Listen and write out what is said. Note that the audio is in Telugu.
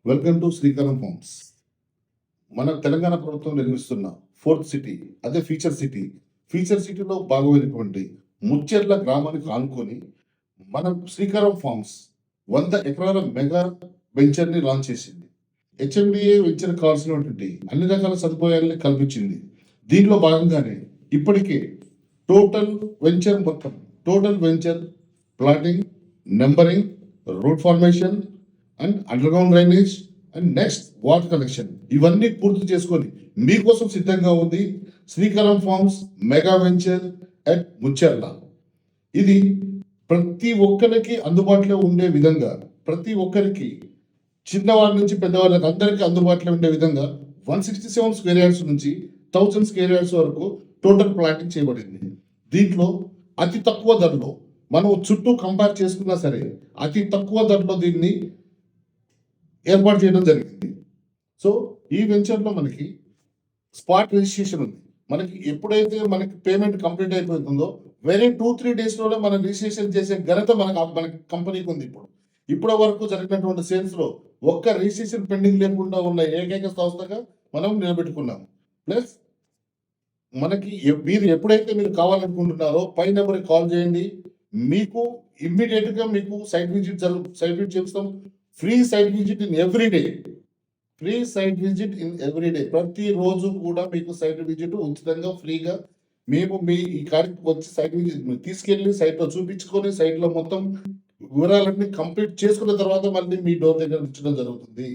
వెల్కమ్ టు శ్రీకారం ఫార్మ్స్. మన తెలంగాణ ప్రభుత్వం నిర్మిస్తున్న ఫోర్త్ సిటీ, అదే ఫీచర్ సిటీ. ఫీచర్ సిటీలో భాగమైనటువంటి ముచ్చెర్ల గ్రామానికి ఆనుకొని మన శ్రీకారం ఫార్మ్స్ 100 ఎకరాల మెగా వెంచర్ని లాంచ్ చేసింది. హెచ్ఎండిఏ వెంచర్ కావాల్సినటువంటి అన్ని రకాల సదుపాయాలని కల్పించింది. దీనిలో భాగంగానే ఇప్పటికే total venture plotting, numbering, road formation and underground drainage and next water connection ఇవన్నీ పూర్తి చేసుకొని మీకోసం సిద్ధంగా ఉంది Srikaram farms mega venture at Mucherla. ఇది ప్రతి ఒక్కరికి అందుబాటులో ఉండే విధంగా, ప్రతి ఒక్కరికి చిన్నవాళ్ళ నుంచి పెద్దవాళ్ళకి అందరికీ అందుబాటులో ఉండే విధంగా 167 స్క్వేర్ యార్డ్స్ నుంచి 1000 స్క్వేర్ యార్డ్స్ వరకు టోటల్ ప్లాటింగ్ చేయబడింది. దీంట్లో అతి తక్కువ ధరలో మనం చుట్టూ కంపేర్ చేసుకున్నా సరే అతి తక్కువ ధరలో దీన్ని ఏర్పాటు చేయడం జరిగింది. సో ఈ వెంచర్లో మనకి స్పాట్ రిజిస్ట్రేషన్ ఉంది. మనకి ఎప్పుడైతే మనకి పేమెంట్ కంప్లీట్ అయిపోతుందో వెరీ 2-3 డేస్లోనే మనం రిజిస్ట్రేషన్ చేసే ఘనత మనకి కంపెనీకి ఉంది. ఇప్పటి వరకు జరిగినటువంటి సేల్స్లో ఒక్క రిజిస్ట్రేషన్ పెండింగ్ లేకుండా ఉన్న ఏకైక సంస్థగా మనం నిలబెట్టుకున్నాం. ప్లస్ మనకి మీరు ఎప్పుడైతే మీరు కావాలనుకుంటున్నారో పై నెంబర్కి కాల్ చేయండి. మీకు ఇమ్మీడియట్గా మీకు సైట్ విజిట్ చేస్తాం. Free site visit in every day. ప్రతిరోజు కూడా మీకు సైట్ విజిట్ ఉచితంగా ఫ్రీగా మేము మీ ఈ కాడికి వచ్చి సైట్ విజిట్ తీసుకెళ్ళి సైట్లో చూపించుకొని సైట్లో మొత్తం వివరాలన్నీ కంప్లీట్ చేసుకున్న తర్వాత మళ్ళీ మీ డోర్ దగ్గర ఇచ్చడం జరుగుతుంది.